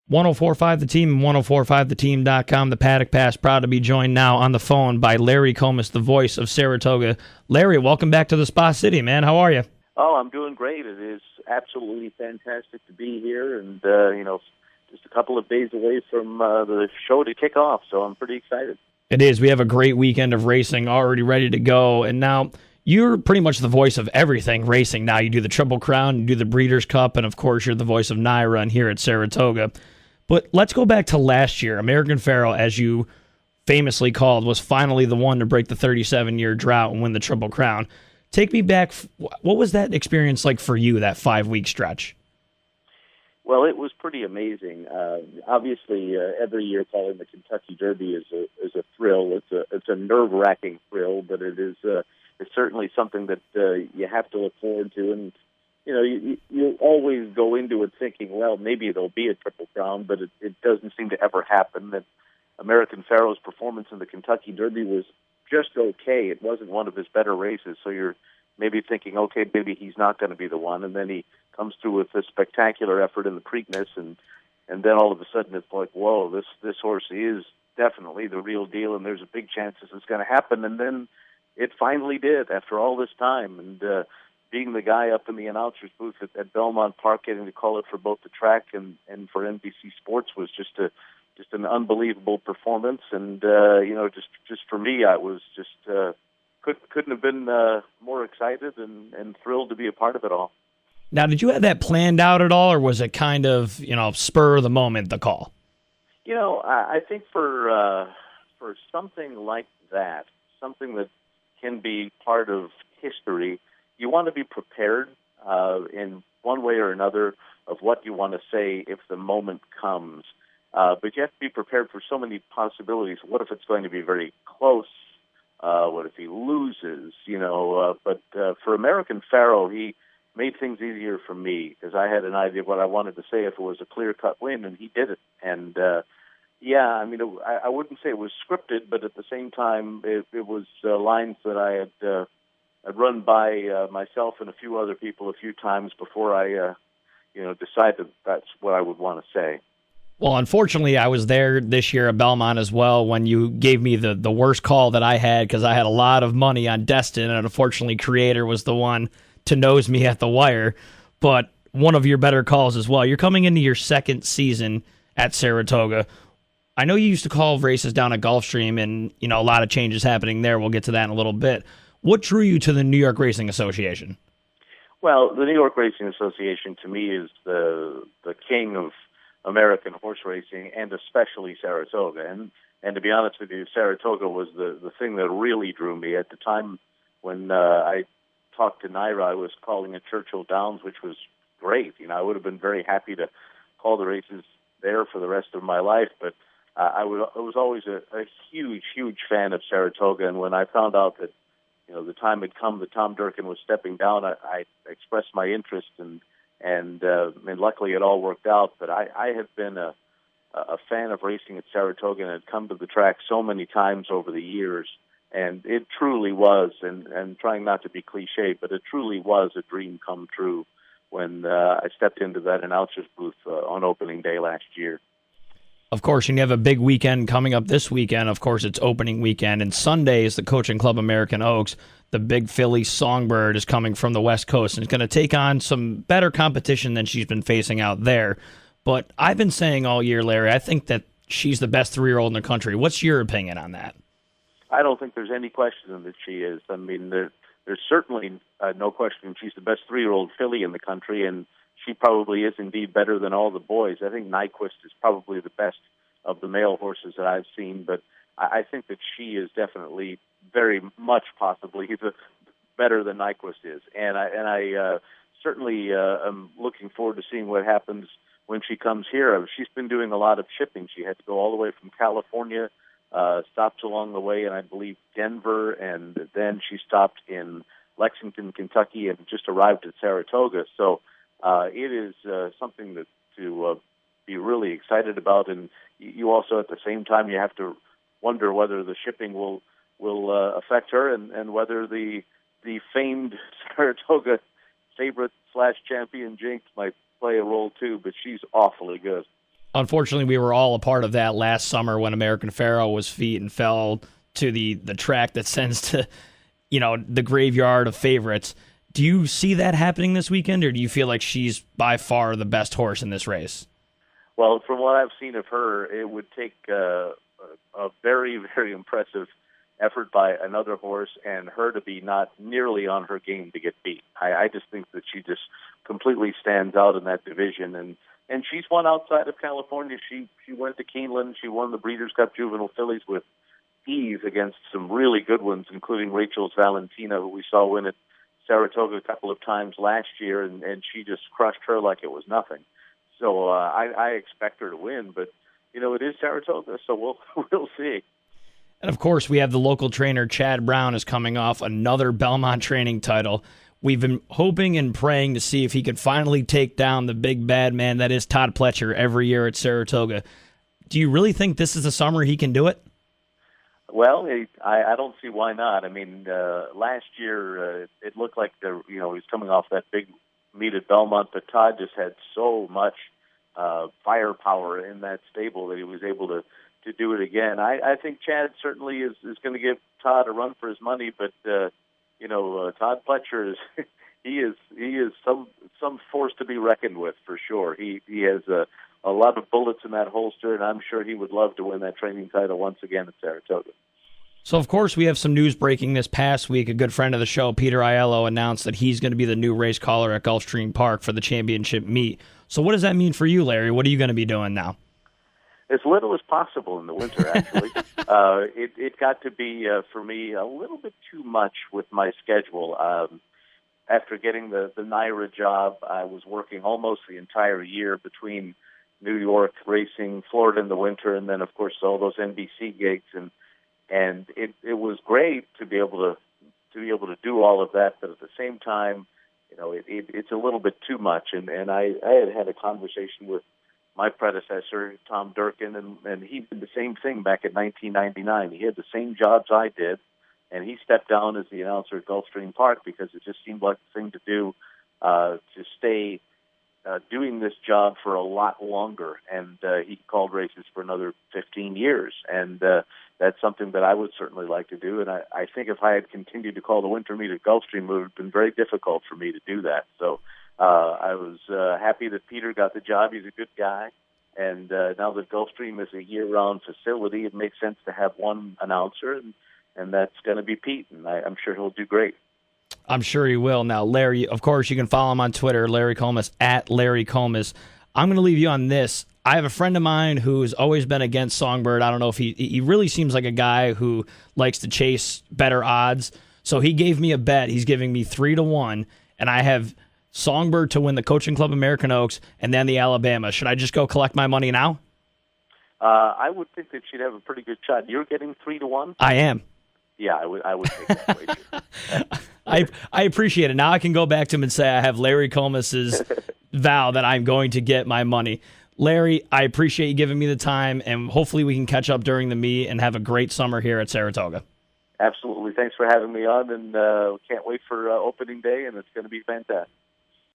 1045 The Team and 1045theteam.com. The Paddock Pass, proud to be joined now on the phone by Larry Collmus, the voice of Saratoga. Larry, welcome back to the Spa City, man. How are you? Oh, I'm doing great. It is absolutely fantastic to be here, and just a couple of days away from the show to kick off, so I'm pretty excited. It is. We have a great weekend of racing already ready to go, and now you're pretty much the voice of everything racing now. You do the Triple Crown, you do the Breeders' Cup, and of course you're the voice of Naira and here at Saratoga. But let's go back to last year. American Pharoah, as you famously called, was finally the one to break the 37-year drought and win the Triple Crown. Take me back. What was that experience like for you, that 5-week stretch? Well, it was pretty amazing. Obviously, every year calling the Kentucky Derby is a thrill. It's a nerve-wracking thrill, but it's certainly something that you have to look forward to. And you always go into it thinking, well, maybe there'll be a Triple Crown, but it doesn't seem to ever happen. That American Pharoah's performance in the Kentucky Derby was just okay. It wasn't one of his better races, so you're maybe thinking, okay, maybe he's not going to be the one, and then he comes through with a spectacular effort in the Preakness, and then all of a sudden it's like, whoa, this horse is definitely the real deal, and there's a big chance this is going to happen, and then it finally did after all this time, and being the guy up in the announcer's booth at Belmont Park, getting to call it for both the track and for NBC Sports was just an unbelievable performance, and just for me, I was just couldn't have been more excited and thrilled to be a part of it all. Now, did you have that planned out at all, or was it kind of spur of the moment, the call? I think for something like that, something that can be part of history, you want to be prepared in one way or another of what you want to say if the moment comes. But you have to be prepared for so many possibilities. What if it's going to be very close? What if he loses? But for American Pharoah, he made things easier for me because I had an idea of what I wanted to say if it was a clear-cut win, and he did it. And I wouldn't say it was scripted, but at the same time, it was lines that I had run by myself and a few other people a few times before I decided that's what I would want to say. Well, unfortunately, I was there this year at Belmont as well when you gave me the worst call that I had because I had a lot of money on Destin, and unfortunately, Creator was the one to nose me at the wire. But one of your better calls as well. You're coming into your second season at Saratoga. I know you used to call races down at Gulfstream, and a lot of changes happening there. We'll get to that in a little bit. What drew you to the New York Racing Association? Well, the New York Racing Association to me is the king of American horse racing, and especially Saratoga. And to be honest with you, Saratoga was the thing that really drew me. At the time when I talked to Naira, I was calling at Churchill Downs, which was great. I would have been very happy to call the races there for the rest of my life, but I was always a huge, huge fan of Saratoga. And when I found out that the time had come that Tom Durkin was stepping down, I expressed my interest, and luckily it all worked out. But I have been a fan of racing at Saratoga and had come to the track so many times over the years, and it truly was, and trying not to be cliche, but it truly was a dream come true when I stepped into that announcer's booth on opening day last year. Of course, and you have a big weekend coming up this weekend. Of course, it's opening weekend, and Sunday is the Coaching Club American Oaks. The big filly Songbird is coming from the West Coast, and it's going to take on some better competition than she's been facing out there. But I've been saying all year, Larry, I think that she's the best 3-year-old in the country. What's your opinion on that? I don't think there's any question that she is. I mean, there's certainly no question she's the best 3-year-old filly in the country, and she probably is indeed better than all the boys. I think Nyquist is probably the best of the male horses that I've seen, but I think that she is definitely very much possibly better than Nyquist is. And I certainly am looking forward to seeing what happens when she comes here. She's been doing a lot of shipping. She had to go all the way from California, stopped along the way in, I believe, Denver, and then she stopped in Lexington, Kentucky, and just arrived at Saratoga. So it is something to be really excited about. And you also, at the same time, you have to wonder whether the shipping will affect her, and whether the famed Saratoga favorite / champion Jinx might play a role too. But she's awfully good. Unfortunately, we were all a part of that last summer when American Pharoah was feet and fell to the track that sends to, the graveyard of favorites. Do you see that happening this weekend, or do you feel like she's by far the best horse in this race? Well, from what I've seen of her, it would take a very, very impressive effort by another horse and her to be not nearly on her game to get beat. I just think that she just completely stands out in that division, and she's won outside of California. She went to Keeneland. She won the Breeders' Cup Juvenile Fillies with ease against some really good ones, including Rachel's Valentina, who we saw win at Saratoga a couple of times last year, and she just crushed her like it was nothing. So I expect her to win, but it is Saratoga, so we'll see. And of course, we have the local trainer Chad Brown is coming off another Belmont training title. We've been hoping and praying to see if he could finally take down the big bad man that is Todd Pletcher every year at Saratoga. Do you really think this is the summer he can do it? Well, I don't see why not. I mean, last year it looked like he was coming off that big meet at Belmont, but Todd just had so much firepower in that stable that he was able to do it again. I think Chad certainly is going to give Todd a run for his money, but Todd Pletcher is he is some force to be reckoned with for sure. He has a lot of bullets in that holster, and I'm sure he would love to win that training title once again at Saratoga. So, of course, we have some news breaking this past week. A good friend of the show, Peter Aiello, announced that he's going to be the new race caller at Gulfstream Park for the championship meet. So what does that mean for you, Larry? What are you going to be doing now? As little as possible in the winter, actually. It got to be, for me, a little bit too much with my schedule. After getting the NYRA job, I was working almost the entire year between New York racing, Florida in the winter, and then, of course, all those NBC gigs. And it was great to be able to do all of that, but at the same time, it's a little bit too much. And I had a conversation with my predecessor, Tom Durkin, and he did the same thing back in 1999. He had the same jobs I did, and he stepped down as the announcer at Gulfstream Park because it just seemed like the thing to do to stay doing this job for a lot longer. And he called races for another 15 years, and that's something that I would certainly like to do. And I think if I had continued to call the winter meet at Gulfstream, it would have been very difficult for me to do that. So I was happy that Peter got the job. He's a good guy. And now that Gulfstream is a year-round facility, it makes sense to have one announcer, and that's going to be Pete. And I'm sure he'll do great. I'm sure he will. Now, Larry, of course, you can follow him on Twitter, Larry Collmus, at Larry Collmus. I'm going to leave you on this. I have a friend of mine who's always been against Songbird. I don't know if he really seems like a guy who likes to chase better odds. So he gave me a bet. He's giving me 3-1, and I have Songbird to win the Coaching Club American Oaks and then the Alabama. Should I just go collect my money now? I would think that she'd have a pretty good shot. You're getting 3-1? I am. Yeah, I would take that wager. I appreciate it. Now I can go back to him and say I have Larry Collmus's vow that I'm going to get my money. Larry, I appreciate you giving me the time, and hopefully we can catch up during the meet and have a great summer here at Saratoga. Absolutely. Thanks for having me on, and can't wait for opening day, and it's going to be fantastic.